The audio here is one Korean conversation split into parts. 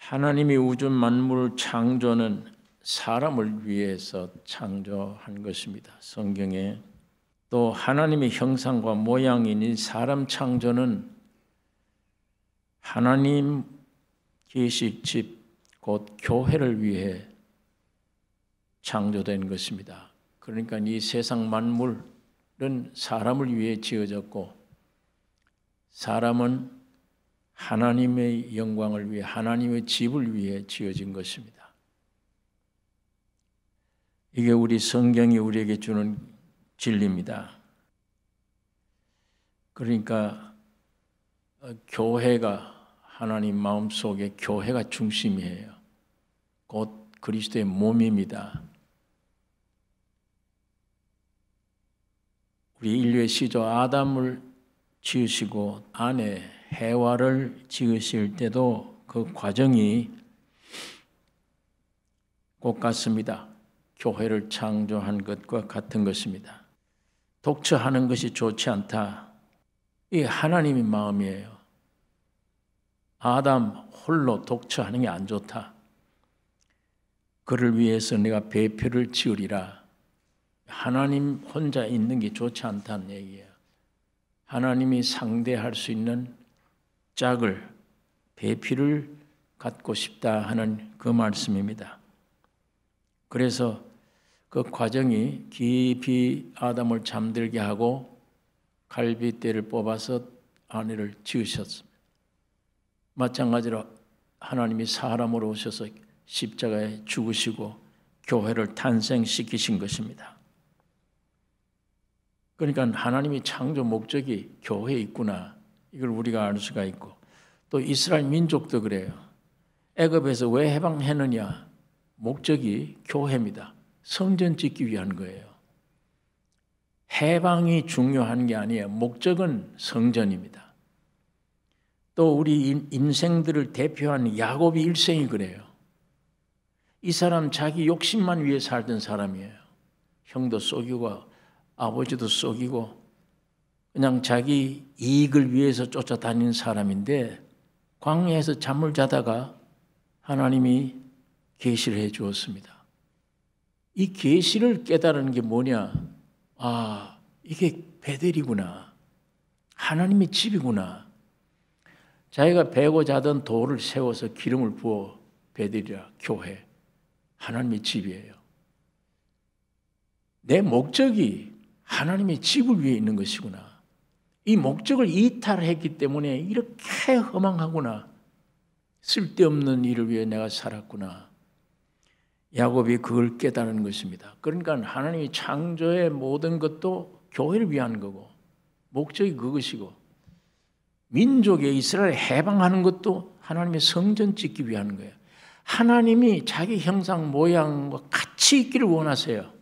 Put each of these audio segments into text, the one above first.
하나님이 우주 만물 창조는 사람을 위해서 창조한 것입니다. 성경에 또 하나님의 형상과 모양인 이 사람 창조는 하나님 계시 집, 곧 교회를 위해 창조된 것입니다. 그러니까 이 세상 만물은 사람을 위해 지어졌고 사람은 하나님의 영광을 위해 하나님의 집을 위해 지어진 것입니다. 이게 우리 성경이 우리에게 주는 진리입니다. 그러니까 교회가 하나님 마음속에 교회가 중심이에요. 곧 그리스도의 몸입니다. 우리 인류의 시조 아담을 지으시고 아내 해와를 지으실 때도 그 과정이 꼭 같습니다. 교회를 창조한 것과 같은 것입니다. 독처하는 것이 좋지 않다. 이게 하나님의 마음이에요. 아담 홀로 독처하는 게 안 좋다. 그를 위해서 내가 배표를 지으리라. 하나님 혼자 있는 게 좋지 않다는 얘기예요. 하나님이 상대할 수 있는 짝을, 배필을 갖고 싶다 하는 그 말씀입니다. 그래서 그 과정이 깊이 아담을 잠들게 하고 갈빗대를 뽑아서 아내를 지으셨습니다. 마찬가지로 하나님이 사람으로 오셔서 십자가에 죽으시고 교회를 탄생시키신 것입니다. 그러니까 하나님의 창조 목적이 교회에 있구나. 이걸 우리가 알 수가 있고 또 이스라엘 민족도 그래요. 애굽에서 왜 해방했느냐? 목적이 교회입니다. 성전 짓기 위한 거예요. 해방이 중요한 게 아니에요. 목적은 성전입니다. 또 우리 인생들을 대표하는 야곱이 일생이 그래요. 이 사람 자기 욕심만 위해 살던 사람이에요. 형도 속이고 아버지도 속이고 그냥 자기 이익을 위해서 쫓아다니는 사람인데 광야에서 잠을 자다가 하나님이 계시를 해 주었습니다. 이 계시를 깨달은 게 뭐냐? 아, 이게 베델이구나. 하나님의 집이구나. 자기가 베고 자던 돌을 세워서 기름을 부어 베델이라 교회. 하나님의 집이에요. 내 목적이 하나님의 집을 위해 있는 것이구나. 이 목적을 이탈했기 때문에 이렇게 허망하구나. 쓸데없는 일을 위해 내가 살았구나. 야곱이 그걸 깨달은 것입니다. 그러니까 하나님이 창조의 모든 것도 교회를 위한 거고 목적이 그것이고 민족의 이스라엘을 해방하는 것도 하나님의 성전 짓기 위한 거예요. 하나님이 자기 형상 모양과 같이 있기를 원하세요.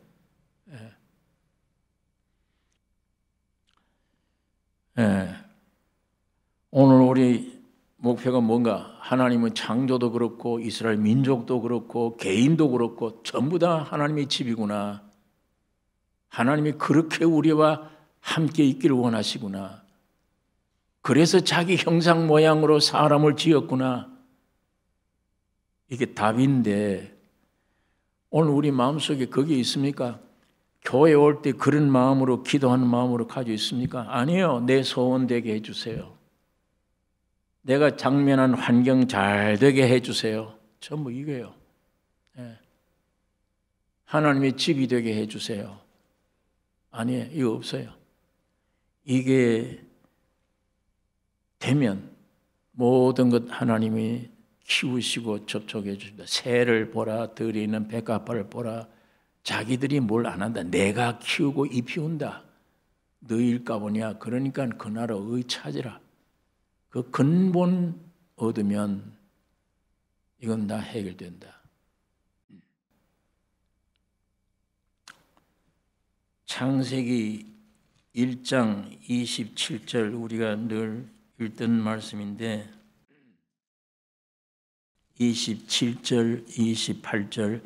오늘 우리 목표가 뭔가? 하나님은 창조도 그렇고 이스라엘 민족도 그렇고 개인도 그렇고 전부 다 하나님의 집이구나. 하나님이 그렇게 우리와 함께 있기를 원하시구나. 그래서 자기 형상 모양으로 사람을 지었구나. 이게 답인데 오늘 우리 마음속에 그게 있습니까? 교회 올 때 그런 마음으로 기도하는 마음으로 가지고 있습니까? 아니에요. 내 소원 되게 해주세요. 내가 당면한 환경 잘 되게 해주세요. 전부 이거예요. 하나님의 집이 되게 해주세요. 아니에요. 이거 없어요. 이게 되면 모든 것 하나님이 키우시고 접촉해 주신다. 새를 보라, 들이 있는 백합화를 보라. 자기들이 뭘 안 한다. 내가 키우고 입히운다. 너희일까 보냐. 그러니까 그 나라 의 찾으라. 그 근본 얻으면 이건 다 해결된다. 창세기 1장 27절 우리가 늘 읽던 말씀인데 27절, 28절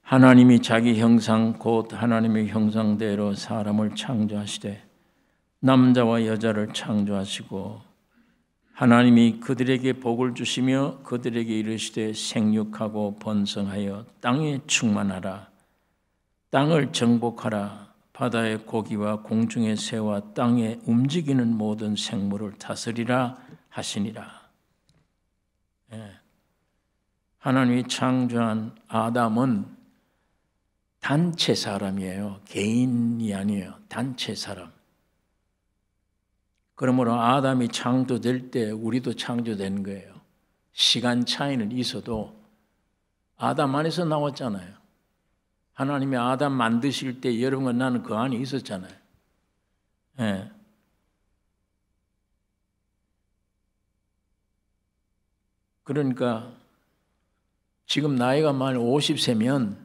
하나님이 자기 형상 곧 하나님의 형상대로 사람을 창조하시되 남자와 여자를 창조하시고 하나님이 그들에게 복을 주시며 그들에게 이르시되 생육하고 번성하여 땅에 충만하라. 땅을 정복하라. 바다의 고기와 공중의 새와 땅에 움직이는 모든 생물을 다스리라 하시니라. 하나님이 창조한 아담은 단체 사람이에요. 개인이 아니에요. 단체 사람. 그러므로 아담이 창조될 때 우리도 창조된 거예요. 시간 차이는 있어도 아담 안에서 나왔잖아요. 하나님이 아담 만드실 때 여러분과 나는 그 안에 있었잖아요. 예. 그러니까 지금 나이가 만 50세면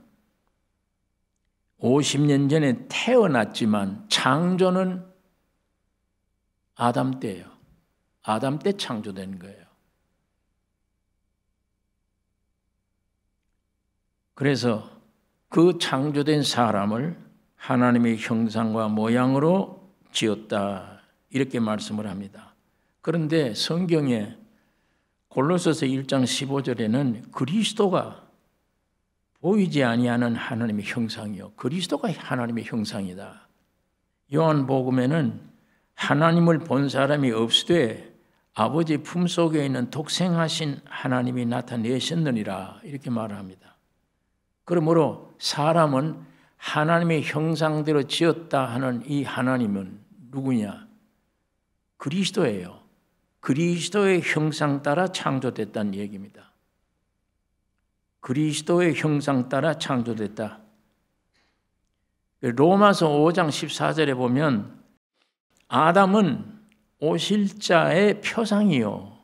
50년 전에 태어났지만 창조는 아담 때예요. 아담 때 창조된 거예요. 그래서 그 창조된 사람을 하나님의 형상과 모양으로 지었다. 이렇게 말씀을 합니다. 그런데 성경에 골로새서 1장 15절에는 그리스도가 보이지 아니하는 하나님의 형상이요. 그리스도가 하나님의 형상이다. 요한복음에는 하나님을 본 사람이 없으되 아버지 품속에 있는 독생하신 하나님이 나타내셨느니라 이렇게 말합니다. 그러므로 사람은 하나님의 형상대로 지었다 하는 이 하나님은 누구냐? 그리스도예요. 그리스도의 형상 따라 창조됐다는 얘기입니다. 그리스도의 형상 따라 창조됐다. 로마서 5장 14절에 보면 아담은 오실자의 표상이요.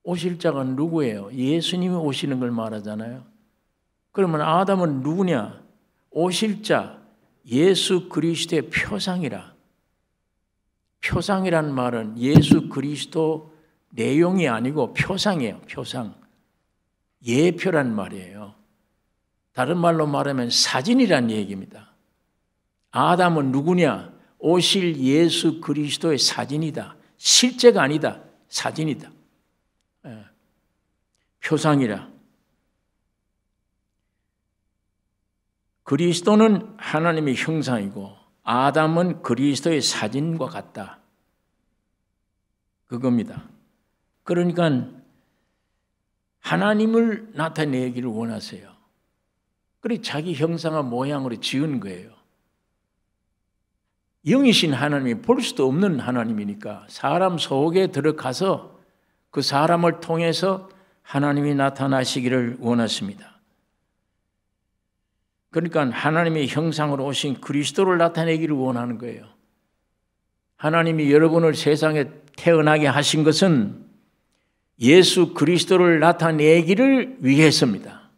오실자가 누구예요? 예수님이 오시는 걸 말하잖아요. 그러면 아담은 누구냐? 오실자 예수 그리스도의 표상이라. 표상이란 말은 예수 그리스도 내용이 아니고 표상이에요. 표상. 예표란 말이에요. 다른 말로 말하면 사진이란 얘기입니다. 아담은 누구냐? 오실 예수 그리스도의 사진이다. 실제가 아니다. 사진이다. 표상이라. 그리스도는 하나님의 형상이고 아담은 그리스도의 사진과 같다. 그겁니다. 그러니까 하나님을 나타내기를 원하세요. 그래 자기 형상과 모양으로 지은 거예요. 영이신 하나님이 볼 수도 없는 하나님이니까 사람 속에 들어가서 그 사람을 통해서 하나님이 나타나시기를 원하십니다. 그러니까 하나님의 형상으로 오신 그리스도를 나타내기를 원하는 거예요. 하나님이 여러분을 세상에 태어나게 하신 것은 예수 그리스도를 나타내기를 위해서입니다.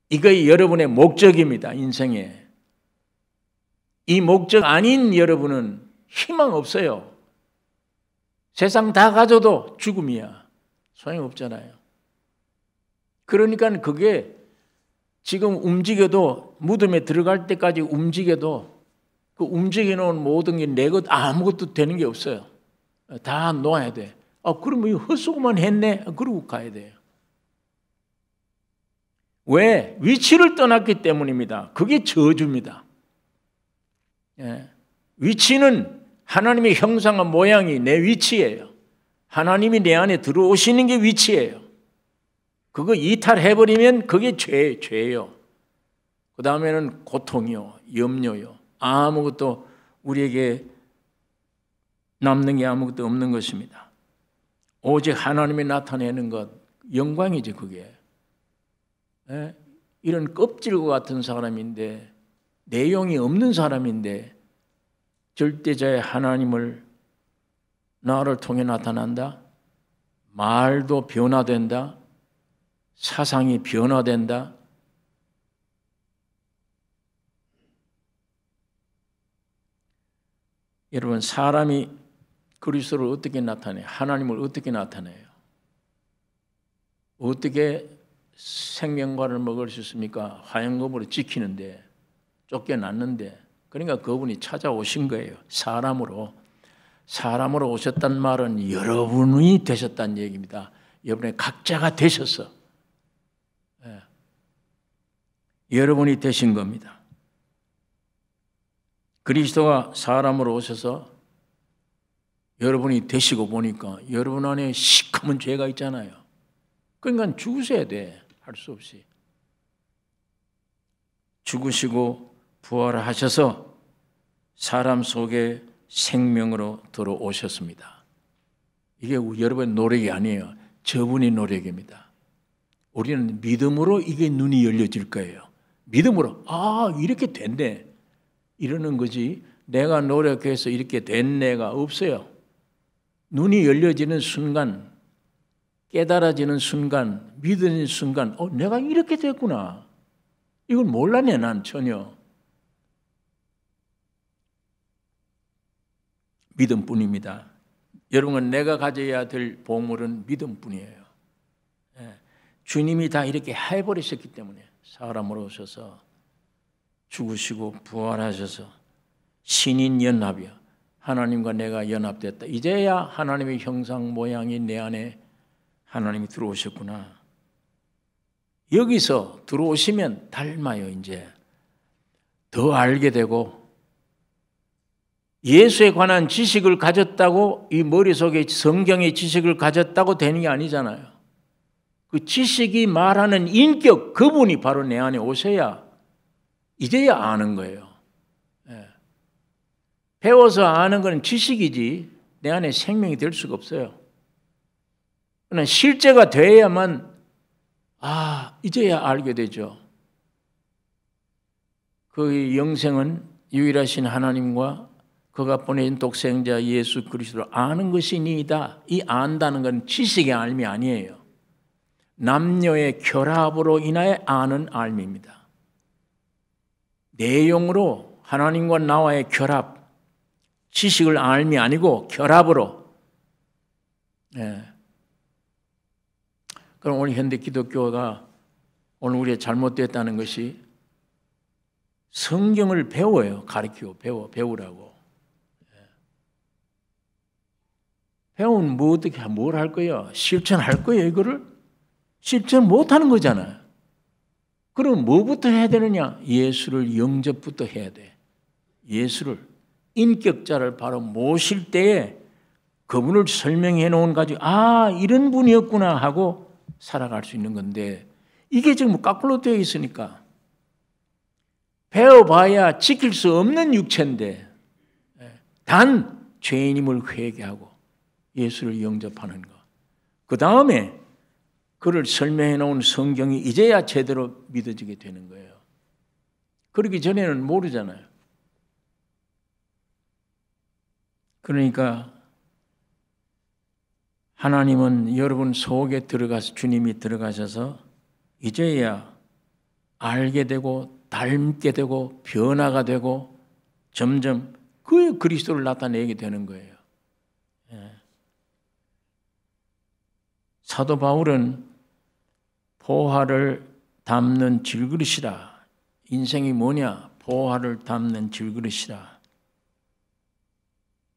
이거 여러분의 목적입니다. 인생에. 이 목적 아닌 여러분은 희망 없어요. 세상 다 가져도 죽음이야. 소용없잖아요. 그러니까 그게 지금 움직여도 무덤에 들어갈 때까지 움직여도 그 움직여놓은 모든 게 내 것 아무것도 되는 게 없어요. 다 놓아야 돼. 그러면 헛수고만 했네. 그러고 가야 돼요. 왜? 위치를 떠났기 때문입니다. 그게 저주입니다. 위치는 하나님의 형상과 모양이 내 위치예요. 하나님이 내 안에 들어오시는 게 위치예요. 그거 이탈해버리면 그게 죄예요. 그 다음에는 고통이요, 염려요. 아무것도 우리에게 남는 게 아무것도 없는 것입니다. 오직 하나님이 나타내는 것, 영광이지 그게. 이런 껍질과 같은 사람인데 내용이 없는 사람인데 절대자의 하나님을 나를 통해 나타난다. 말도 변화된다. 사상이 변화된다. 여러분 사람이 그리스도를 어떻게 나타내요? 하나님을 어떻게 나타내요? 어떻게 생명과를 먹을 수 있습니까? 화영겁으로 지키는데 쫓겨났는데 그러니까 그분이 찾아오신 거예요. 사람으로. 사람으로 오셨단 말은 여러분이 되셨다는 얘기입니다. 여러분의 각자가 되셔서 여러분이 되신 겁니다. 그리스도가 사람으로 오셔서 여러분이 되시고 보니까 여러분 안에 시커먼 죄가 있잖아요. 그러니까 죽으셔야 돼. 할 수 없이. 죽으시고 부활하셔서 사람 속에 생명으로 들어오셨습니다. 이게 여러분의 노력이 아니에요. 저분의 노력입니다. 우리는 믿음으로 이게 눈이 열려질 거예요. 믿음으로 이렇게 된대 이러는 거지, 내가 노력해서 이렇게 된 내가 없어요. 눈이 열려지는 순간, 깨달아지는 순간, 믿는 순간 내가 이렇게 됐구나. 이걸 몰랐네 난 전혀. 믿음뿐입니다. 여러분, 내가 가져야 될 보물은 믿음뿐이에요. 주님이 다 이렇게 해버리셨기 때문에 사람으로 오셔서 죽으시고 부활하셔서 신인 연합이야. 하나님과 내가 연합됐다. 이제야 하나님의 형상 모양이 내 안에 하나님이 들어오셨구나. 여기서 들어오시면 닮아요. 이제 더 알게 되고, 예수에 관한 지식을 가졌다고 이 머릿속에 성경의 지식을 가졌다고 되는 게 아니잖아요. 그 지식이 말하는 인격, 그분이 바로 내 안에 오셔야 이제야 아는 거예요. 배워서 아는 건 지식이지 내 안에 생명이 될 수가 없어요. 그러나 실제가 돼야만 이제야 알게 되죠. 그 영생은 유일하신 하나님과 그가 보내신 독생자 예수 그리스도를 아는 것이니이다. 이 안다는 건 지식의 알미 아니에요. 남녀의 결합으로 인하여 아는 알미입니다. 내용으로 하나님과 나와의 결합, 지식을 알미 아니고 결합으로. 그럼 오늘 현대 기독교가 오늘 우리가 잘못됐다는 것이 성경을 배워요. 가르치고 배우라고. 배우면 뭘 할 거예요? 실천할 거예요, 이거를? 실천 못하는 거잖아요. 그럼 뭐부터 해야 되느냐? 예수를 영접부터 해야 돼. 예수를, 인격자를 바로 모실 때에 그분을 설명해 놓은 가지고 이런 분이었구나 하고 살아갈 수 있는 건데, 이게 지금 거꾸로 되어 있으니까 배워봐야 지킬 수 없는 육체인데, 단 죄인임을 회개하고 예수를 영접하는 것, 그 다음에 그를 설명해 놓은 성경이 이제야 제대로 믿어지게 되는 거예요. 그러기 전에는 모르잖아요. 그러니까 하나님은 여러분 속에 들어가서, 주님이 들어가셔서 이제야 알게 되고 닮게 되고 변화가 되고 점점 그 그리스도를 나타내게 되는 거예요. 사도 바울은 보화를 담는 질그릇이라. 인생이 뭐냐? 보화를 담는 질그릇이라.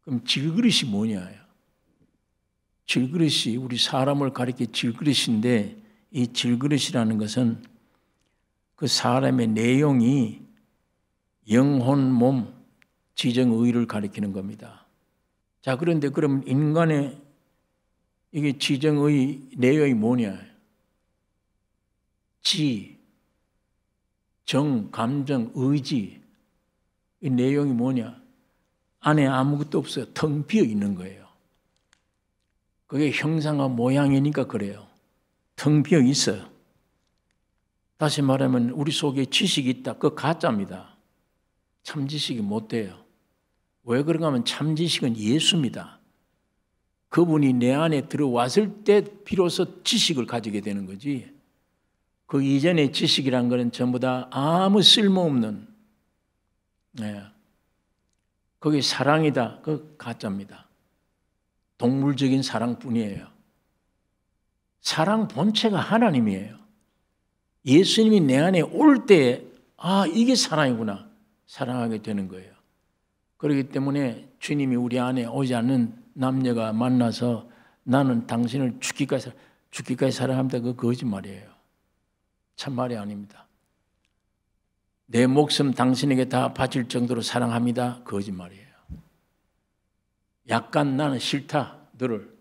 그럼 질그릇이 뭐냐요? 질그릇이 우리 사람을 가리켜 질그릇인데, 이 질그릇이라는 것은 그 사람의 내용이 영혼, 몸, 지정의를 가리키는 겁니다. 자, 그런데 그럼 인간의 이게 지정의 내용이 뭐냐? 지, 정, 감정, 의지, 이 내용이 뭐냐? 안에 아무것도 없어요. 텅 비어 있는 거예요. 그게 형상과 모양이니까 그래요. 텅 비어 있어요. 다시 말하면 우리 속에 지식이 있다. 그거 가짜입니다. 참 지식이 못 돼요. 왜 그런가 하면 참 지식은 예수입니다. 그분이 내 안에 들어왔을 때 비로소 지식을 가지게 되는 거지. 그 이전의 지식이란 거는 전부 다 아무 쓸모없는, 그게 사랑이다. 그 가짜입니다. 동물적인 사랑뿐이에요. 사랑 본체가 하나님이에요. 예수님이 내 안에 올 때 이게 사랑이구나. 사랑하게 되는 거예요. 그렇기 때문에 주님이 우리 안에 오지 않는 남녀가 만나서 나는 당신을 죽기까지 사랑합니다. 그 거짓말이에요. 참말이 아닙니다. 내 목숨 당신에게 다 바칠 정도로 사랑합니다. 거짓말이에요. 약간 나는 싫다. 너를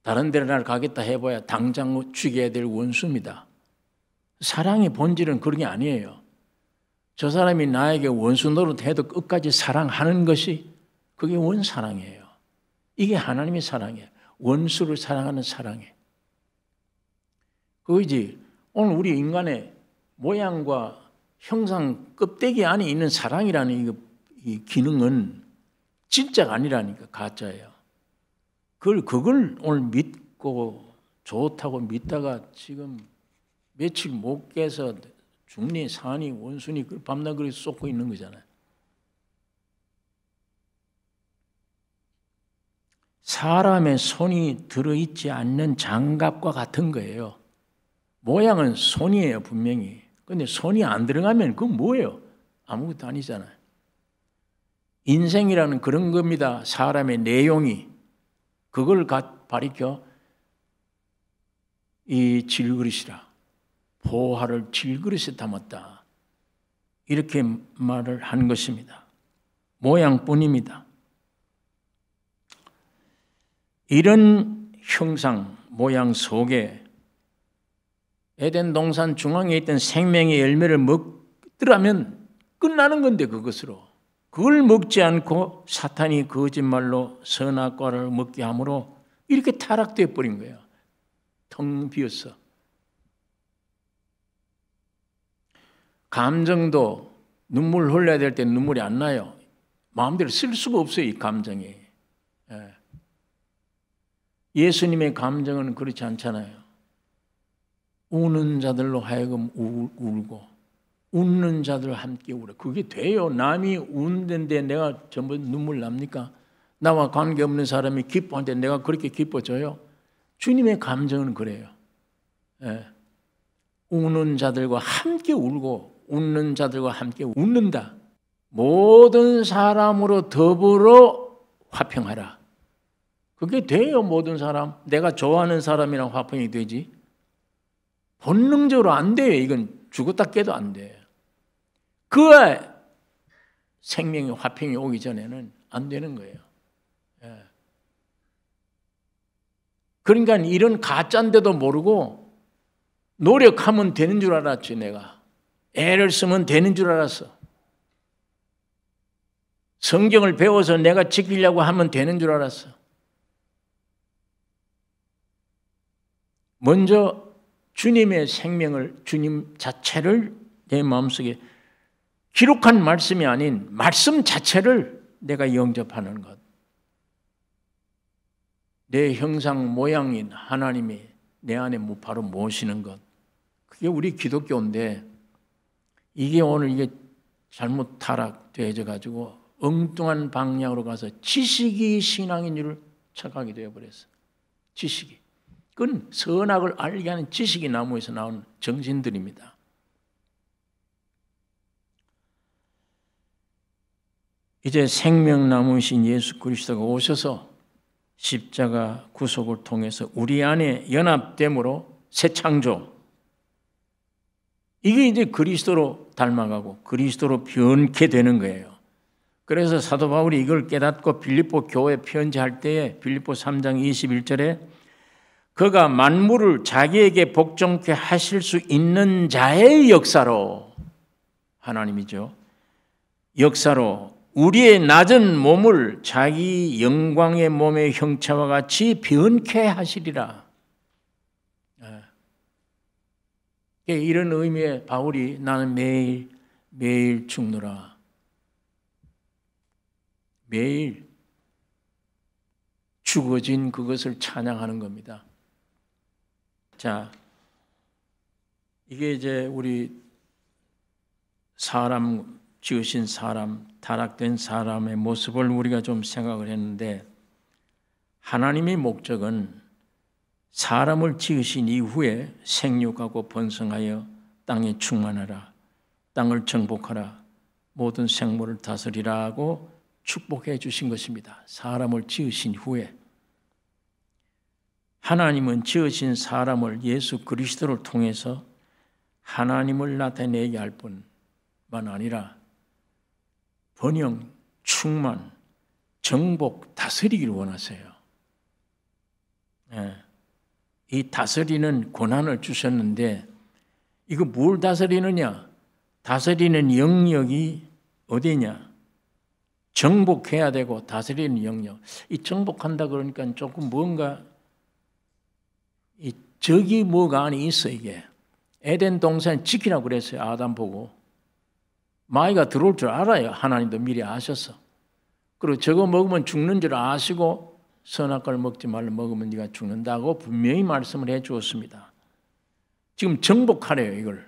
다른 데로 날 가겠다 해봐야 당장 죽여야 될 원수입니다. 사랑의 본질은 그런 게 아니에요. 저 사람이 나에게 원수 노릇해도 끝까지 사랑하는 것이 그게 원사랑이에요. 이게 하나님의 사랑이에요. 원수를 사랑하는 사랑이에요. 그거지. 오늘 우리 인간의 모양과 형상 껍데기 안에 있는 사랑이라는 이 기능은 진짜가 아니라니까, 가짜예요. 그걸 오늘 믿고 좋다고 믿다가 지금 며칠 못 깨서 중리, 산이, 원순이 밤낮 그렇게 쏟고 있는 거잖아요. 사람의 손이 들어있지 않는 장갑과 같은 거예요. 모양은 손이에요, 분명히. 근데 손이 안 들어가면 그건 뭐예요? 아무것도 아니잖아요. 인생이라는 그런 겁니다. 사람의 내용이. 그걸 가리켜 이 질그릇이라. 보화를 질그릇에 담았다. 이렇게 말을 한 것입니다. 모양뿐입니다. 이런 형상, 모양 속에 에덴 동산 중앙에 있던 생명의 열매를 먹더라면 끝나는 건데 그것으로. 그걸 먹지 않고 사탄이 거짓말로 선악과를 먹게 함으로 이렇게 타락되어 버린 거예요. 텅 비었어. 감정도 눈물 흘려야 될 때 눈물이 안 나요. 마음대로 쓸 수가 없어요, 이 감정이. 예수님의 감정은 그렇지 않잖아요. 우는 자들로 하여금 울고 웃는 자들 함께 울어. 그게 돼요. 남이 우는데 내가 전부 눈물 납니까? 나와 관계없는 사람이 기뻐하는데 내가 그렇게 기뻐져요? 주님의 감정은 그래요. 우는 자들과 함께 울고 웃는 자들과 함께 웃는다. 모든 사람으로 더불어 화평하라. 그게 돼요. 모든 사람. 내가 좋아하는 사람이랑 화평이 되지. 본능적으로 안 돼요. 이건 죽었다 깨도 안 돼요. 그 생명의 화평이 오기 전에는 안 되는 거예요. 그러니까 이런 가짜인데도 모르고 노력하면 되는 줄 알았지, 내가. 애를 쓰면 되는 줄 알았어. 성경을 배워서 내가 지키려고 하면 되는 줄 알았어. 먼저 주님의 생명을, 주님 자체를 내 마음속에 기록한 말씀이 아닌 말씀 자체를 내가 영접하는 것. 내 형상 모양인 하나님이 내 안에 바로 모시는 것. 그게 우리 기독교인데 이게 오늘 이게 잘못 타락되어져 가지고 엉뚱한 방향으로 가서 지식이 신앙인 줄 착하게 되어버렸어. 지식이. 그건 선악을 알게 하는 지식이 나무에서 나온 정신들입니다. 이제 생명나무이신 예수 그리스도가 오셔서 십자가 구속을 통해서 우리 안에 연합됨으로 새 창조. 이게 이제 그리스도로 닮아가고 그리스도로 변케 되는 거예요. 그래서 사도 바울이 이걸 깨닫고 빌립보 교회 편지할 때에 빌립보 3장 21절에 그가 만물을 자기에게 복종케 하실 수 있는 자의 역사로, 하나님이죠. 역사로 우리의 낮은 몸을 자기 영광의 몸의 형체와 같이 변케 하시리라. 이런 의미의 바울이 나는 매일 죽노라. 매일 죽어진 그것을 찬양하는 겁니다. 자, 이게 이제 우리 사람 지으신 사람, 타락된 사람의 모습을 우리가 좀 생각을 했는데 하나님의 목적은 사람을 지으신 이후에 생육하고 번성하여 땅에 충만하라, 땅을 정복하라, 모든 생물을 다스리라 하고 축복해 주신 것입니다. 사람을 지으신 후에 하나님은 지으신 사람을 예수 그리스도를 통해서 하나님을 나타내게 할 뿐만 아니라 번영, 충만, 정복, 다스리기를 원하세요. 이 다스리는 권한을 주셨는데 이거 뭘 다스리느냐? 다스리는 영역이 어디냐? 정복해야 되고 다스리는 영역. 이 정복한다 그러니까 조금 뭔가 이 적이 뭐가 안에 있어 이게. 에덴 동산 지키라고 그랬어요. 아담 보고. 마귀가 들어올 줄 알아요. 하나님도 미리 아셨어. 그리고 저거 먹으면 죽는 줄 아시고 선악과를 먹지 말라 먹으면 네가 죽는다고 분명히 말씀을 해 주었습니다. 지금 정복하래요. 이걸.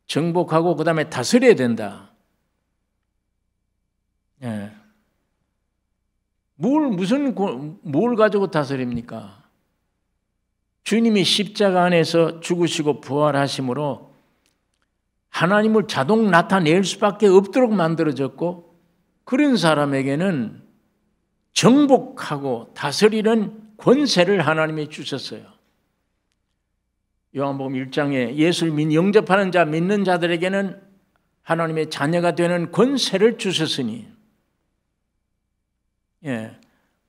정복하고 그 다음에 다스려야 된다. 예. 뭘 가지고 다스립니까? 주님이 십자가 안에서 죽으시고 부활하심으로 하나님을 자동 나타낼 수밖에 없도록 만들어졌고 그런 사람에게는 정복하고 다스리는 권세를 하나님이 주셨어요. 요한복음 1장에 예수를 영접하는 자, 믿는 자들에게는 하나님의 자녀가 되는 권세를 주셨으니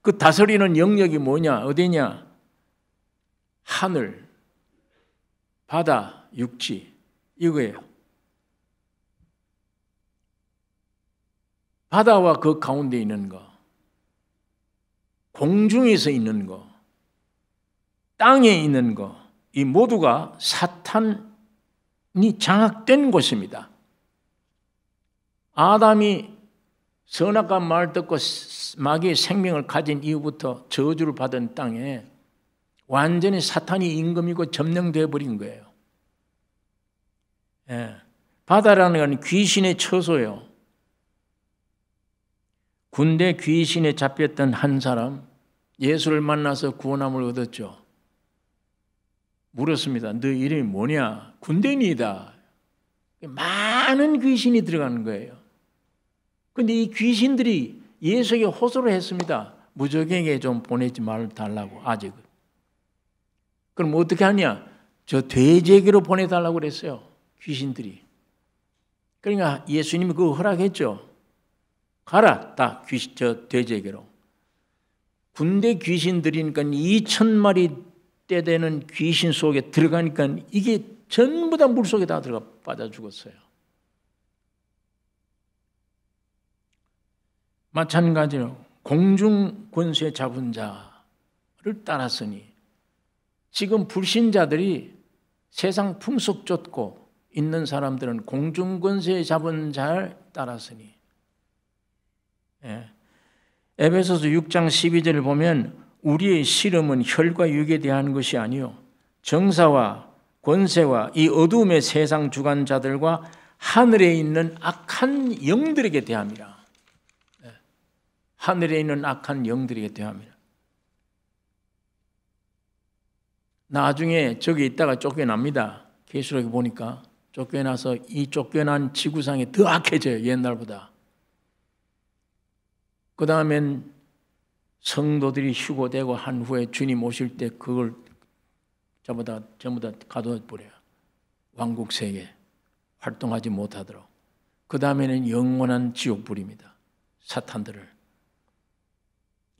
그 다스리는 영역이 뭐냐? 어디냐? 하늘, 바다, 육지 이거예요. 바다와 그 가운데 있는 거, 공중에서 있는 거, 땅에 있는 거, 이 모두가 사탄이 장악된 곳입니다. 아담이 선악과 말 듣고 마귀의 생명을 가진 이후부터 저주를 받은 땅에 완전히 사탄이 임금이고 점령되어 버린 거예요. 바다라는 건 귀신의 처소예요. 군대 귀신에 잡혔던 한 사람 예수를 만나서 구원함을 얻었죠. 물었습니다. 너 이름이 뭐냐? 군대인이다. 많은 귀신이 들어가는 거예요. 그런데 이 귀신들이 예수에게 호소를 했습니다. 무적에게 좀 보내지 말달라고 아직은. 그럼 어떻게 하냐? 저 돼지에게로 보내달라고 그랬어요. 귀신들이. 그러니까 예수님이 그거 허락했죠. 가라, 다 귀신, 저 돼지에게로. 군대 귀신들이니까 2,000마리 때 되는 귀신 속에 들어가니까 이게 전부 다 물속에 다 들어가 빠져 죽었어요. 마찬가지로 공중 권세 잡은 자를 따랐으니 지금 불신자들이 세상 풍속 쫓고 있는 사람들은 공중 권세 잡은 자를 따랐으니 에베소서 6장 12절을 보면 우리의 씨름은 혈과 육에 대한 것이 아니요 정사와 권세와 이 어두움의 세상 주관자들과 하늘에 있는 악한 영들에게 대함이라. 하늘에 있는 악한 영들에게 대함이라. 나중에 저기 있다가 쫓겨납니다. 계시록에 보니까 쫓겨나서 이 쫓겨난 지구상이 더 악해져요. 옛날보다. 그 다음엔 성도들이 휴고되고 한 후에 주님 오실 때 그걸 전부 다 가둬버려요. 왕국세계 활동하지 못하도록. 그 다음에는 영원한 지옥불입니다. 사탄들을.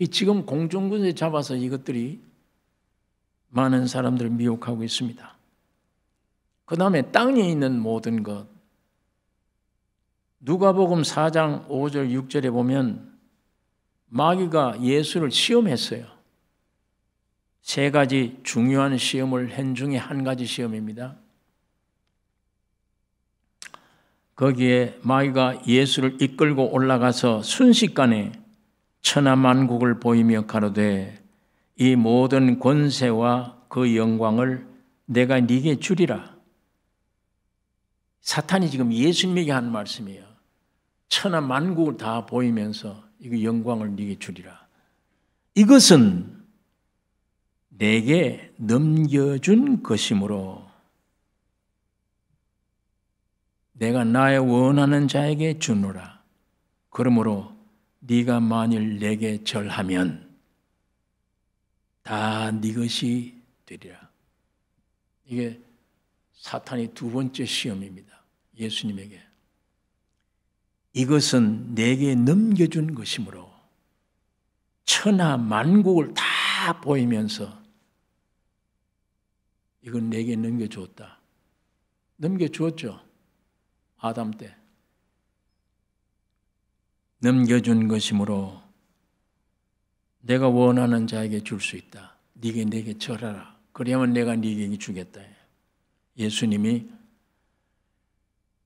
이 지금 공중군에 잡아서 이것들이 많은 사람들을 미혹하고 있습니다. 그 다음에 땅에 있는 모든 것. 누가복음 4장 5절 6절에 보면 마귀가 예수를 시험했어요. 세 가지 중요한 시험을 한 중에 한 가지 시험입니다. 거기에 마귀가 예수를 이끌고 올라가서 순식간에 천하만국을 보이며 가로되 이 모든 권세와 그 영광을 내가 네게 주리라. 사탄이 지금 예수님에게 한 말씀이에요. 천하만국을 다 보이면서 이거 영광을 네게 주리라. 이것은 내게 넘겨준 것이므로 내가 나의 원하는 자에게 주노라. 그러므로 네가 만일 내게 절하면 다 네 것이 되리라. 이게 사탄의 두 번째 시험입니다. 예수님에게. 이것은 내게 넘겨준 것이므로 천하 만국을 다 보이면서 이건 내게 넘겨주었다. 넘겨주었죠. 아담 때. 넘겨준 것이므로 내가 원하는 자에게 줄 수 있다. 네게 내게 절하라. 그래야만 내가 네게 주겠다. 예수님이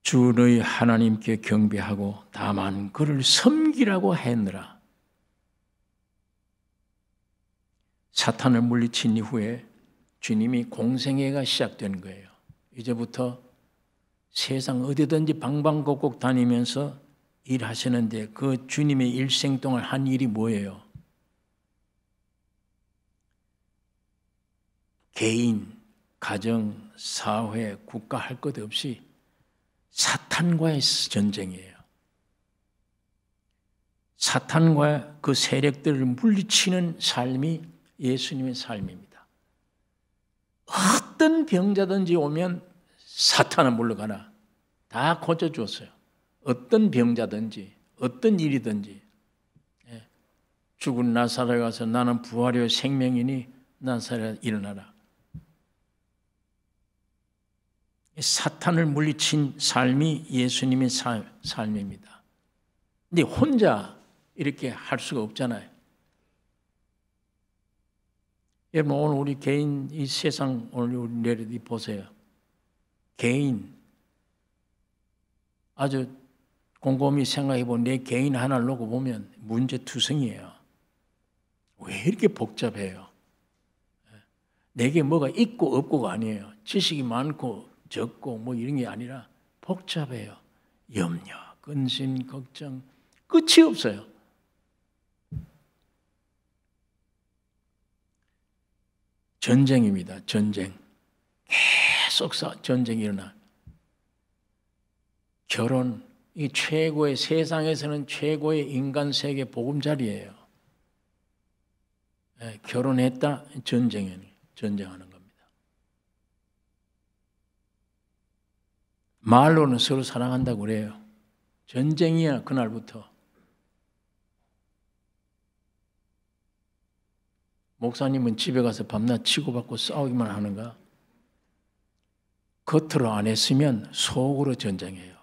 주 너희 하나님께 경배하고 다만 그를 섬기라고 했느라. 사탄을 물리친 이후에 주님이 공생애가 시작된 거예요. 이제부터 세상 어디든지 방방곡곡 다니면서 일하시는데 그 주님의 일생 동안 한 일이 뭐예요? 개인, 가정, 사회, 국가 할 것 없이 사탄과의 전쟁이에요. 사탄과 그 세력들을 물리치는 삶이 예수님의 삶입니다. 어떤 병자든지 오면 사탄은 물러가라. 다 고쳐주었어요. 어떤 병자든지 어떤 일이든지. 죽은 나사렛에 가서 나는 부활이요 생명이니 나사렛 일어나라. 사탄을 물리친 삶이 예수님의 삶입니다. 근데 혼자 이렇게 할 수가 없잖아요. 여러분 오늘 우리 개인 이 세상 오늘 우리 내려디 보세요. 개인 아주 곰곰이 생각해보면 내 개인 하나를 놓고 보면 문제투성이에요. 왜 이렇게 복잡해요? 내게 뭐가 있고 없고가 아니에요. 지식이 많고 적고 뭐 이런 게 아니라 복잡해요. 염려, 근심, 걱정 끝이 없어요. 전쟁입니다. 전쟁. 계속 전쟁이 일어나. 결혼, 이 최고의 세상에서는 최고의 인간 세계 보금자리예요. 결혼했다 전쟁하는 겁니다. 말로는 서로 사랑한다고 그래요. 전쟁이야 그날부터. 목사님은 집에 가서 밤낮 치고받고 싸우기만 하는가? 겉으로 안 했으면 속으로 전쟁해요.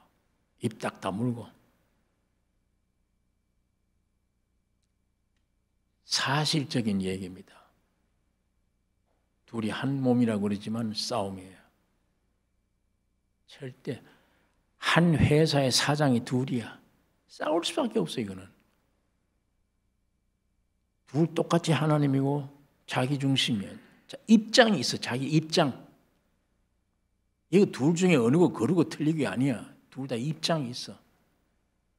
입 딱 다물고. 사실적인 얘기입니다. 둘이 한 몸이라고 그러지만 싸움이에요. 절대 한 회사의 사장이 둘이야. 싸울 수밖에 없어 이거는. 둘 똑같이 하나님이고 자기 중심이에요. 입장이 있어. 자기 입장. 이거 둘 중에 어느 거 거르고 틀리기 아니야. 둘 다 입장이 있어.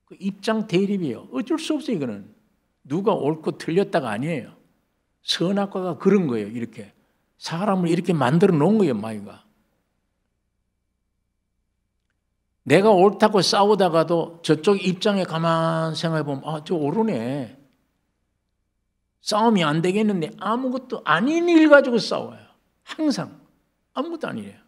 그 입장 대립이에요. 어쩔 수 없어 이거는. 누가 옳고 틀렸다가 아니에요. 선악과가 그런 거예요. 이렇게. 사람을 이렇게 만들어 놓은 거예요. 마귀가. 내가 옳다고 싸우다가도 저쪽 입장에 가만 생각해 보면 아, 저 옳으네. 싸움이 안 되겠는데 아무것도 아닌 일 가지고 싸워요. 항상 아무것도 아니래요.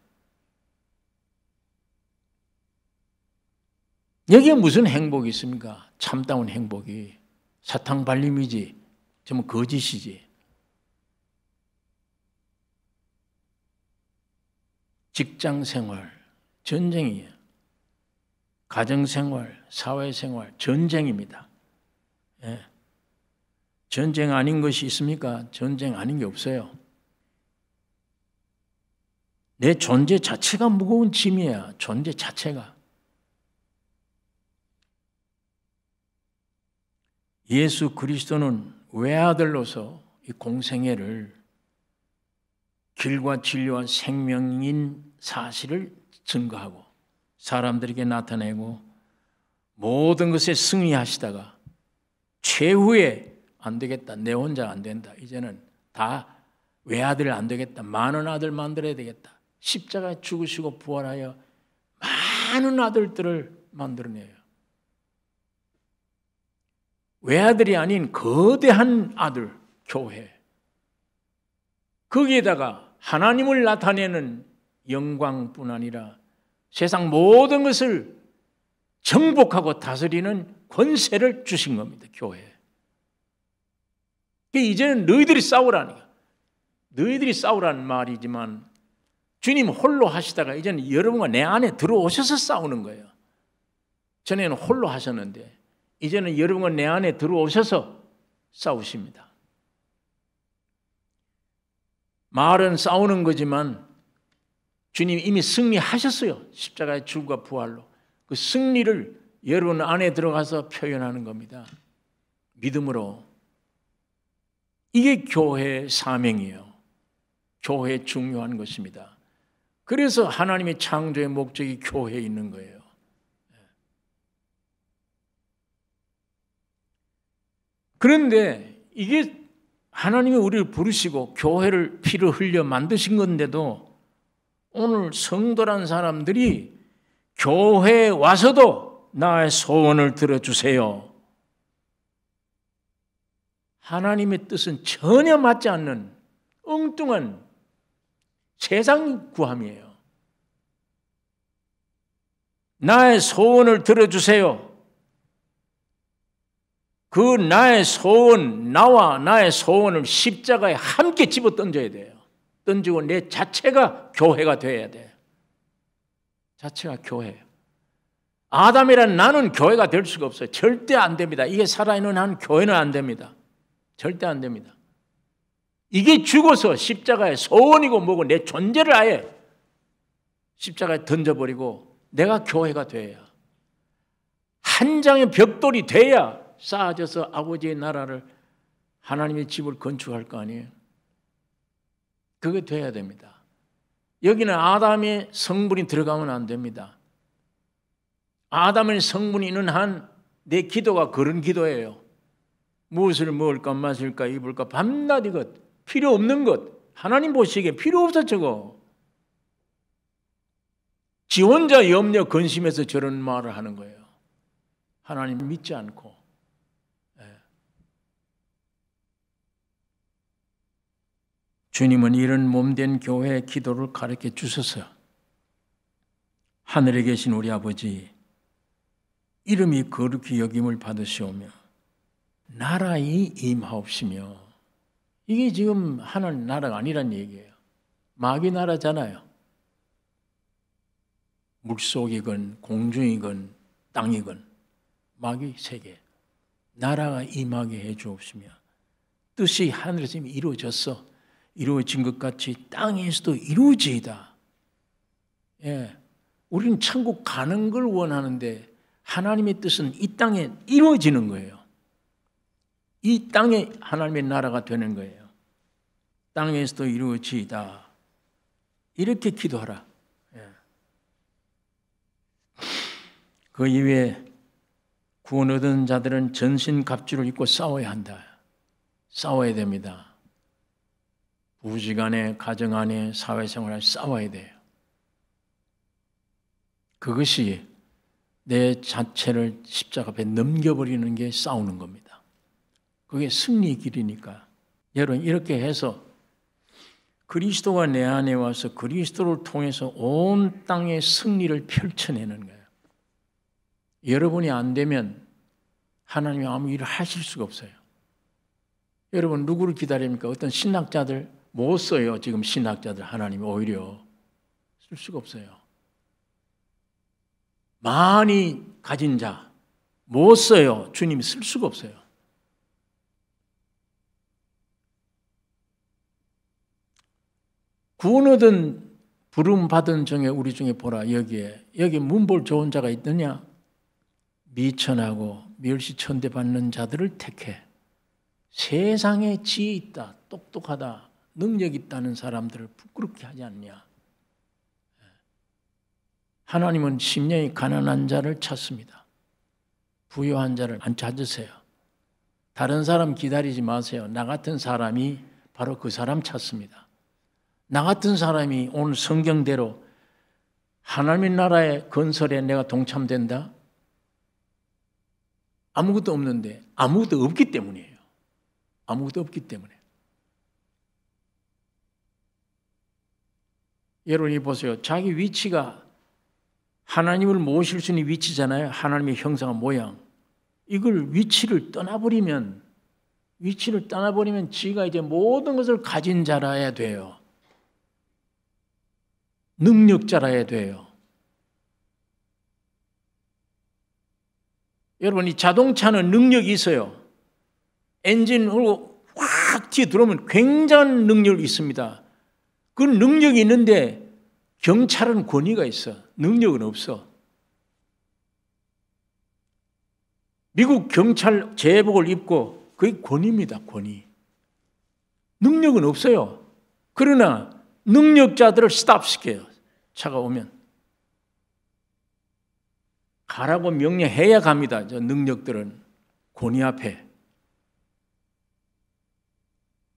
여기에 무슨 행복이 있습니까? 참다운 행복이. 사탕발림이지. 전부 거짓이지. 직장생활, 전쟁이에요. 가정생활, 사회생활, 전쟁입니다. 예. 전쟁 아닌 것이 있습니까? 전쟁 아닌 게 없어요. 내 존재 자체가 무거운 짐이야. 존재 자체가. 예수 그리스도는 외아들로서 이 공생애를 길과 진리와 생명인 사실을 증거하고 사람들에게 나타내고 모든 것에 승리하시다가 최후에 안 되겠다. 내 혼자 안 된다. 이제는 다 외아들 안 되겠다. 많은 아들 만들어야 되겠다. 십자가에 죽으시고 부활하여 많은 아들들을 만들어내요. 외아들이 아닌 거대한 아들, 교회. 거기에다가 하나님을 나타내는 영광뿐 아니라 세상 모든 것을 정복하고 다스리는 권세를 주신 겁니다. 교회. 이제는 너희들이 싸우라니까. 너희들이 싸우라는 말이지만 주님 홀로 하시다가 이제는 여러분과 내 안에 들어오셔서 싸우는 거예요. 전에는 홀로 하셨는데 이제는 여러분과 내 안에 들어오셔서 싸우십니다. 말은 싸우는 거지만 주님이 이미 승리하셨어요. 십자가의 죽음과 부활로. 그 승리를 여러분 안에 들어가서 표현하는 겁니다. 믿음으로. 이게 교회의 사명이에요. 교회의 중요한 것입니다. 그래서 하나님의 창조의 목적이 교회에 있는 거예요. 그런데 이게 하나님이 우리를 부르시고 교회를 피를 흘려 만드신 건데도 오늘 성도란 사람들이 교회에 와서도 나의 소원을 들어주세요. 하나님의 뜻은 전혀 맞지 않는 엉뚱한 세상 구함이에요. 나의 소원을 들어주세요. 그 나의 소원, 나와 나의 소원을 십자가에 함께 집어 던져야 돼요. 던지고 내 자체가 교회가 되어야 돼요. 자체가 교회예요. 아담이란 나는 교회가 될 수가 없어요. 절대 안 됩니다. 이게 살아있는 한 교회는 안 됩니다. 절대 안 됩니다. 이게 죽어서 십자가에 소원이고 뭐고 내 존재를 아예 십자가에 던져버리고 내가 교회가 돼야, 한 장의 벽돌이 돼야 쌓아져서 아버지의 나라를, 하나님의 집을 건축할 거 아니에요. 그게 돼야 됩니다. 여기는 아담의 성분이 들어가면 안 됩니다. 아담의 성분이 있는 한 내 기도가 그런 기도예요. 무엇을 먹을까 마실까 입을까 밤낮 이것 필요 없는 것, 하나님 보시기에 필요 없어. 저거 지 혼자 염려 근심해서 저런 말을 하는 거예요. 하나님 믿지 않고. 주님은 이런 몸된 교회의 기도를 가르쳐 주셔서 하늘에 계신 우리 아버지 이름이 거룩히 여김을 받으시오며 나라의 임하옵시며, 이게 지금 하나님 나라가 아니란 얘기예요. 마귀 나라잖아요. 물속이건 공중이건 땅이건 마귀 세계. 나라가 임하게 해 주옵시며 뜻이 하늘에서 이미 이루어졌어. 이루어진 것 같이 땅에서도 이루어지이다. 예, 우리는 천국 가는 걸 원하는데 하나님의 뜻은 이 땅에 이루어지는 거예요. 이 땅에 하나님의 나라가 되는 거예요. 땅에서도 이루어지이다. 이렇게 기도하라. 예. 그 이외에 구원 얻은 자들은 전신갑주를 입고 싸워야 한다. 싸워야 됩니다. 부지간에, 가정안에, 사회생활에 싸워야 돼요. 그것이 내 자체를 십자가 앞에 넘겨버리는 게 싸우는 겁니다. 그게 승리의 길이니까. 여러분 이렇게 해서 그리스도가 내 안에 와서 그리스도를 통해서 온 땅의 승리를 펼쳐내는 거예요. 여러분이 안 되면 하나님이 아무 일을 하실 수가 없어요. 여러분 누구를 기다립니까? 어떤 신학자들 못 써요. 지금 신학자들 하나님이 오히려 쓸 수가 없어요. 많이 가진 자 못 써요. 주님이 쓸 수가 없어요. 구원 얻은 부름 받은 중에 우리 중에 보라. 여기 문볼 좋은 자가 있느냐? 미천하고 멸시천대 받는 자들을 택해. 세상에 지혜 있다, 똑똑하다, 능력 있다는 사람들을 부끄럽게 하지 않냐. 하나님은 심령이 가난한 자를 찾습니다. 부유한 자를 안 찾으세요. 다른 사람 기다리지 마세요. 나 같은 사람이 바로 그 사람 찾습니다. 나 같은 사람이 오늘 성경대로 하나님의 나라의 건설에 내가 동참된다? 아무것도 없는데 아무것도 없기 때문이에요. 아무것도 없기 때문에. 여러분이 보세요. 자기 위치가 하나님을 모실 수 있는 위치잖아요. 하나님의 형상과 모양. 이걸 위치를 떠나버리면 지가 이제 모든 것을 가진 자라야 돼요. 능력자라야 돼요. 여러분, 이 자동차는 능력이 있어요. 엔진으로 확 뒤에 들어오면 굉장한 능력이 있습니다. 그 능력이 있는데 경찰은 권위가 있어. 능력은 없어. 미국 경찰 제복을 입고 그게 권위입니다. 권위. 능력은 없어요. 그러나 능력자들을 스탑시켜요. 차가 오면. 가라고 명령해야 갑니다. 저 능력들은 권위 앞에.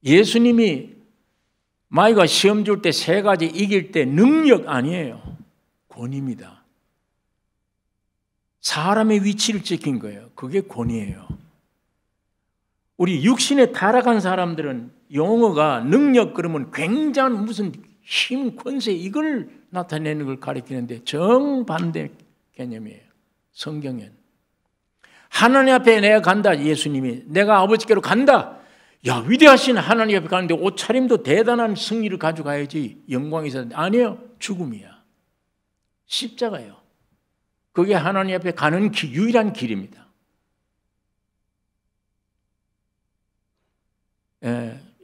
예수님이 마귀가 시험 줄 때 3가지 이길 때 능력 아니에요. 권위입니다. 사람의 위치를 지킨 거예요. 그게 권위예요. 우리 육신에 타락한 사람들은 용어가 능력 그러면 굉장한 무슨 힘, 권세 이걸 나타내는 걸 가리키는데 정반대 개념이에요. 성경엔. 하나님 앞에 내가 간다. 예수님이 내가 아버지께로 간다. 야, 위대하신 하나님 앞에 가는데 옷차림도 대단한 승리를 가져가야지 영광이 있었는데 아니에요. 죽음이야. 십자가예요. 그게 하나님 앞에 가는 유일한 길입니다.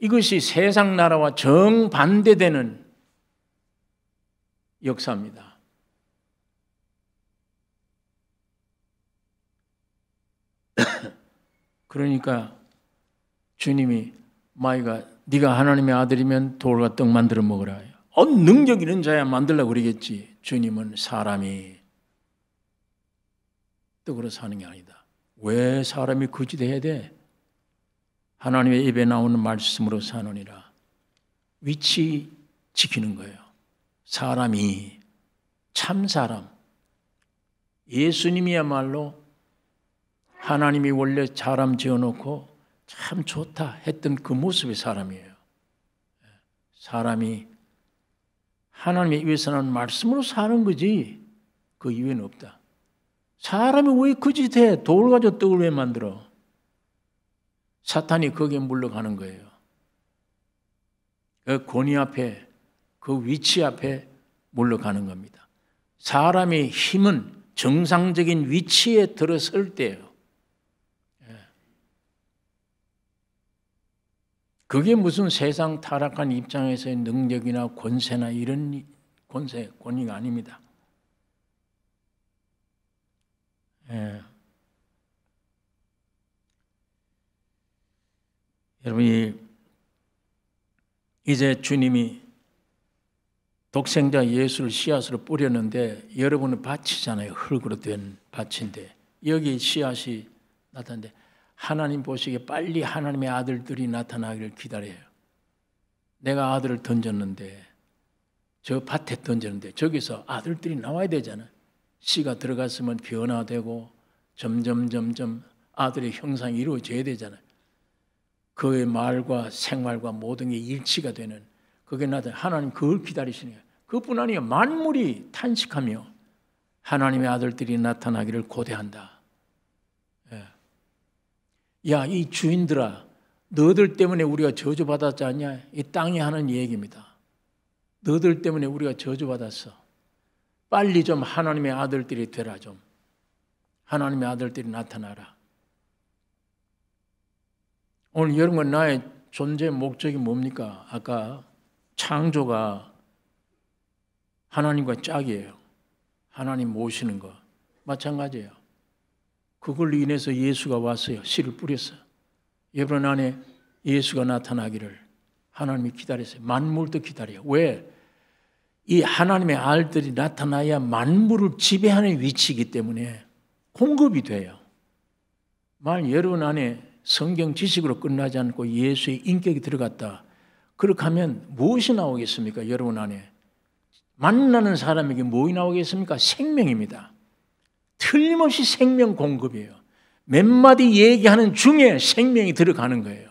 이것이 세상 나라와 정반대되는 역사입니다. 그러니까 주님이 마귀가 네가 하나님의 아들이면 돌과 떡 만들어 먹으라. 능력 있는 자야 만들려고 그러겠지. 주님은 사람이 떡으로 사는 게 아니다. 왜 사람이 거짓해야 돼? 하나님의 입에 나오는 말씀으로 사느니라. 위치 지키는 거예요. 사람이 참 사람. 예수님이야말로 하나님이 원래 사람 지어놓고 참 좋다 했던 그 모습의 사람이에요. 사람이 하나님의 입에서 나오는 말씀으로 사는 거지 그 이유는 없다. 사람이 왜 거짓해? 돌 가지고 떡을 왜 만들어? 사탄이 거기에 물러가는 거예요. 그 권위 앞에, 그 위치 앞에 물러가는 겁니다. 사람의 힘은 정상적인 위치에 들어설 때예요. 그게 무슨 세상 타락한 입장에서의 능력이나 권세나 이런 권위가 아닙니다. 여러분이 이제 주님이 독생자 예수를 씨앗으로 뿌렸는데 여러분은 밭이잖아요. 흙으로 된 밭인데 여기 씨앗이 나타났는데 하나님 보시기에 빨리 하나님의 아들들이 나타나기를 기다려요. 내가 아들을 던졌는데 저 밭에 던졌는데 저기서 아들들이 나와야 되잖아요. 씨가 들어갔으면 변화되고 점점 아들의 형상이 이루어져야 되잖아요. 그의 말과 생활과 모든 게 일치가 되는 그게 나타나 하나님 그걸 기다리시는 거예요. 그뿐 아니에요. 만물이 탄식하며 하나님의 아들들이 나타나기를 고대한다. 야, 이 주인들아, 너들 때문에 우리가 저주받았지 않냐? 이 땅이 하는 얘기입니다. 너들 때문에 우리가 저주받았어. 빨리 좀 하나님의 아들들이 되라 좀. 하나님의 아들들이 나타나라. 오늘 여러분 나의 존재 목적이 뭡니까? 아까 창조가 하나님과 짝이에요. 하나님 모시는 거. 마찬가지예요. 그걸로 인해서 예수가 왔어요. 씨를 뿌렸어요. 여러분 안에 예수가 나타나기를 하나님이 기다렸어요. 만물도 기다려요. 왜? 이 하나님의 아들들이 나타나야 만물을 지배하는 위치이기 때문에 공급이 돼요. 만약 여러분 안에 성경 지식으로 끝나지 않고 예수의 인격이 들어갔다. 그렇게 하면 무엇이 나오겠습니까? 여러분 안에. 만나는 사람에게 무엇이 나오겠습니까? 생명입니다. 틀림없이 생명 공급이에요. 몇 마디 얘기하는 중에 생명이 들어가는 거예요.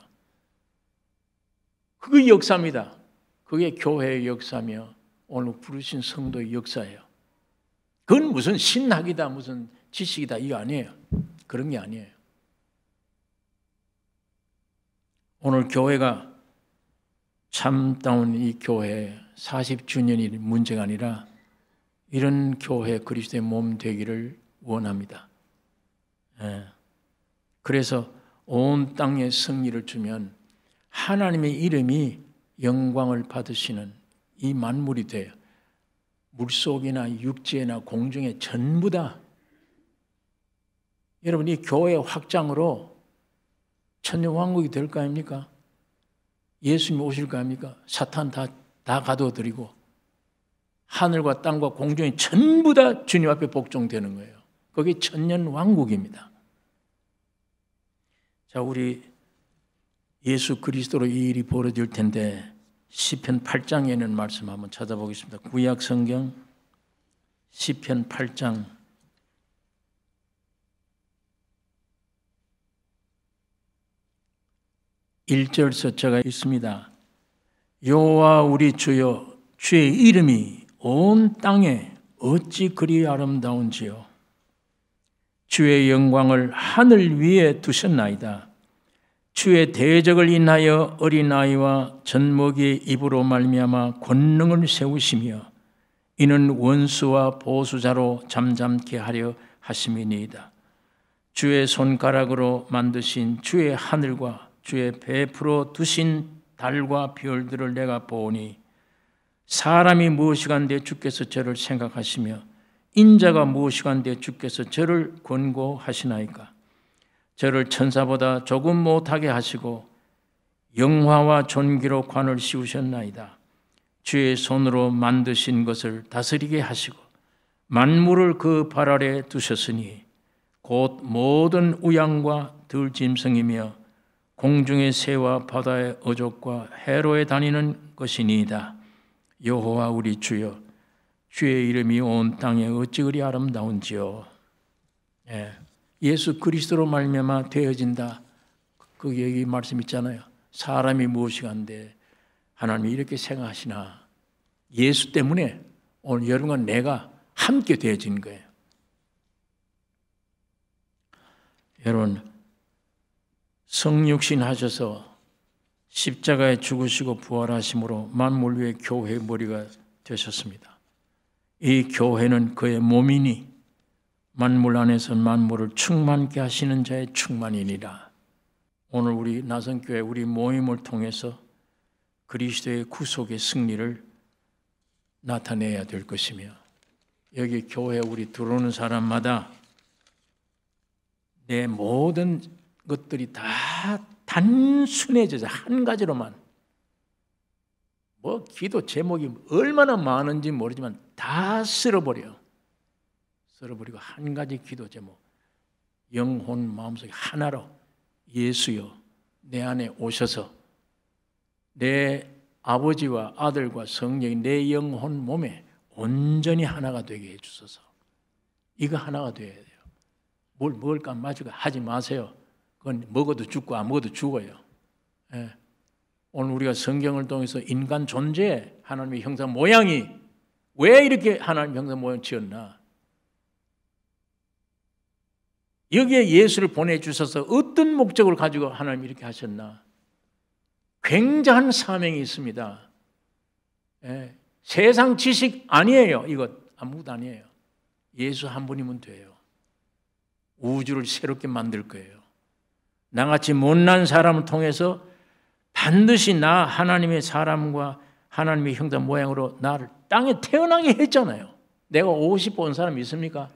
그게 역사입니다. 그게 교회의 역사며 오늘 부르신 성도의 역사예요. 그건 무슨 신학이다, 무슨 지식이다 이거 아니에요. 그런 게 아니에요. 오늘 교회가 참다운 이 교회 40주년이 문제가 아니라 이런 교회 그리스도의 몸 되기를 원합니다. 그래서 온 땅에 승리를 주면 하나님의 이름이 영광을 받으시는 이 만물이 돼요. 물속이나 육지나 공중에 전부 다 여러분 이 교회 확장으로 천년왕국이 될 거 아닙니까? 예수님 오실 거 아닙니까? 사탄 다 가둬드리고 하늘과 땅과 공중이 전부 다 주님 앞에 복종되는 거예요. 그게 천년왕국입니다. 자, 우리 예수 그리스도로 이 일이 벌어질 텐데 시편 8장에는 말씀 한번 찾아보겠습니다. 구약 성경 시편 8장 1절 서자가 있습니다. 여호와 우리 주여 주의 이름이 온 땅에 어찌 그리 아름다운지요. 주의 영광을 하늘 위에 두셨나이다. 주의 대적을 인하여 어린아이와 젖먹이의 입으로 말미암아 권능을 세우시며 이는 원수와 보수자로 잠잠케 하려 하심이니이다. 주의 손가락으로 만드신 주의 하늘과 주의 베풀어 두신 달과 별들을 내가 보니 사람이 무엇이간데 주께서 저를 생각하시며 인자가 무엇이간데 주께서 저를 권고하시나이까. 저를 천사보다 조금 못하게 하시고 영화와 존귀로 관을 씌우셨나이다. 주의 손으로 만드신 것을 다스리게 하시고 만물을 그 발 아래 두셨으니 곧 모든 우양과 들짐승이며 공중의 새와 바다의 어족과 해로에 다니는 것이니이다. 여호와 우리 주여 주의 이름이 온 땅에 어찌 그리 아름다운지요. 예수 그리스도로 말미암아 되어진다. 그 여기 말씀 있잖아요. 사람이 무엇이간데 하나님이 이렇게 생각하시나. 예수 때문에 오늘 여러분과 내가 함께 되어진 거예요. 여러분 성육신 하셔서 십자가에 죽으시고 부활하심으로 만물 위의 교회의 머리가 되셨습니다. 이 교회는 그의 몸이니 만물 안에서 만물을 충만케 하시는 자의 충만이니라. 오늘 우리 나성교회 우리 모임을 통해서 그리스도의 구속의 승리를 나타내야 될 것이며 여기 교회에 우리 들어오는 사람마다 내 모든 것들이 다 단순해져서 한 가지로만 기도 제목이 얼마나 많은지 모르지만 다 쓸어버려. 쓸어버리고 한 가지 기도 제목 영혼 마음속에 하나로 예수여 내 안에 오셔서 내 아버지와 아들과 성령이 내 영혼 몸에 온전히 하나가 되게 해주소서. 이거 하나가 되어야 돼요. 뭘 먹을까 마실까 하지 마세요. 그건 먹어도 죽고 안 먹어도 죽어요. 오늘 우리가 성경을 통해서 인간 존재 하나님의 형상 모양이 왜 이렇게 하나님의 형상 모양 지었나? 여기에 예수를 보내주셔서 어떤 목적을 가지고 하나님이 이렇게 하셨나? 굉장한 사명이 있습니다. 세상 지식 아니에요. 이것 아무것도 아니에요. 예수 한 분이면 돼요. 우주를 새롭게 만들 거예요. 나같이 못난 사람을 통해서 반드시 나 하나님의 사람과 하나님의 형상 모양으로 나를 땅에 태어나게 했잖아요. 내가 오고 싶어 온 사람 있습니까?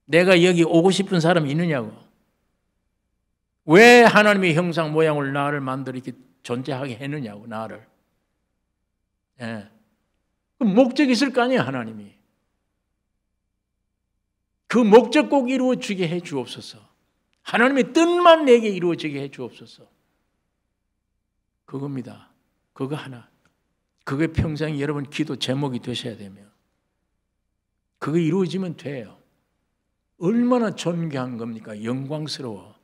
내가 여기 오고 싶은 사람이 있느냐고. 왜 하나님의 형상 모양을 나를 만들어 이렇게 존재하게 했느냐고 나를. 그 목적이 있을 거 아니에요. 하나님이. 그 목적 꼭 이루어지게 해 주옵소서. 하나님의 뜻만 내게 이루어지게 해 주옵소서. 그겁니다. 그거 하나. 그게 평생 여러분 기도 제목이 되셔야 되며 그게 이루어지면 돼요. 얼마나 존귀한 겁니까? 영광스러워.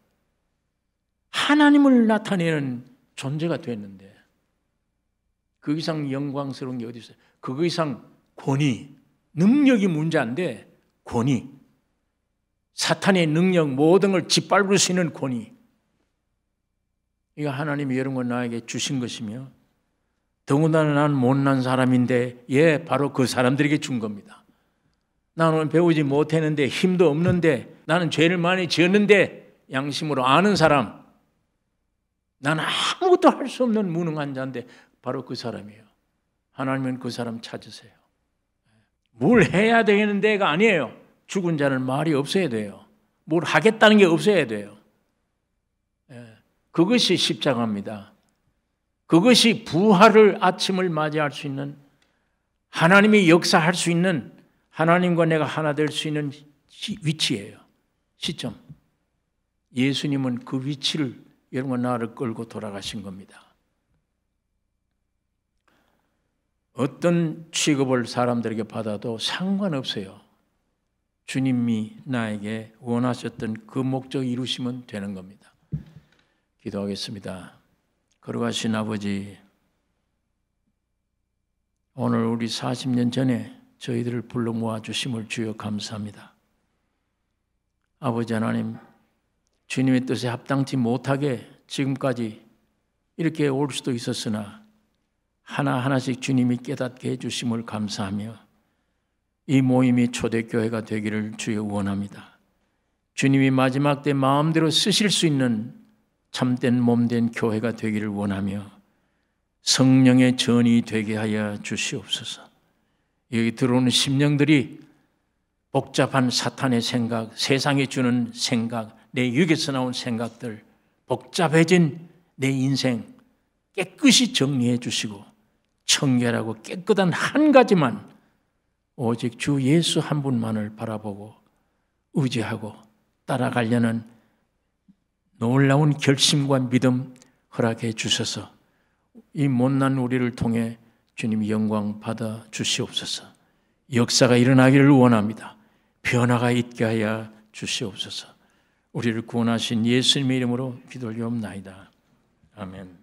하나님을 나타내는 존재가 됐는데 그 이상 영광스러운 게 어디 있어요? 그 이상 권위, 능력이 문제인데 권위, 사탄의 능력, 모든 걸 짓밟을 수 있는 권위, 이거 하나님이 이런 걸 나에게 주신 것이며 더군다나 난 못난 사람인데 바로 그 사람들에게 준 겁니다. 나는 배우지 못했는데 힘도 없는데 나는 죄를 많이 지었는데 양심으로 아는 사람, 나는 아무것도 할 수 없는 무능한 자인데 바로 그 사람이에요. 하나님은 그 사람 찾으세요. 뭘 해야 되겠는데가 아니에요. 죽은 자는 말이 없어야 돼요. 뭘 하겠다는 게 없어야 돼요. 그것이 십자가입니다. 그것이 부활을 아침을 맞이할 수 있는, 하나님이 역사할 수 있는, 하나님과 내가 하나 될 수 있는 위치예요. 시점. 예수님은 그 위치를 여러분과 나를 끌고 돌아가신 겁니다. 어떤 취급을 사람들에게 받아도 상관없어요. 주님이 나에게 원하셨던 그 목적 이루시면 되는 겁니다. 기도하겠습니다. 거룩하신 아버지, 오늘 우리 40년 전에 저희들을 불러 모아주심을 주여 감사합니다. 아버지 하나님, 주님의 뜻에 합당치 못하게 지금까지 이렇게 올 수도 있었으나 하나하나씩 주님이 깨닫게 해주심을 감사하며 이 모임이 초대교회가 되기를 주여 원합니다. 주님이 마지막 때 마음대로 쓰실 수 있는 참된 몸된 교회가 되기를 원하며 성령의 전이 되게 하여 주시옵소서. 여기 들어오는 심령들이 복잡한 사탄의 생각, 세상이 주는 생각, 내 육에서 나온 생각들, 복잡해진 내 인생 깨끗이 정리해 주시고 청결하고 깨끗한 한 가지만, 오직 주 예수 한 분만을 바라보고 의지하고 따라가려는 놀라운 결심과 믿음 허락해 주셔서 이 못난 우리를 통해 주님 영광 받아 주시옵소서. 역사가 일어나기를 원합니다. 변화가 있게 하여 주시옵소서. 우리를 구원하신 예수님의 이름으로 기도하옵나이다. 아멘.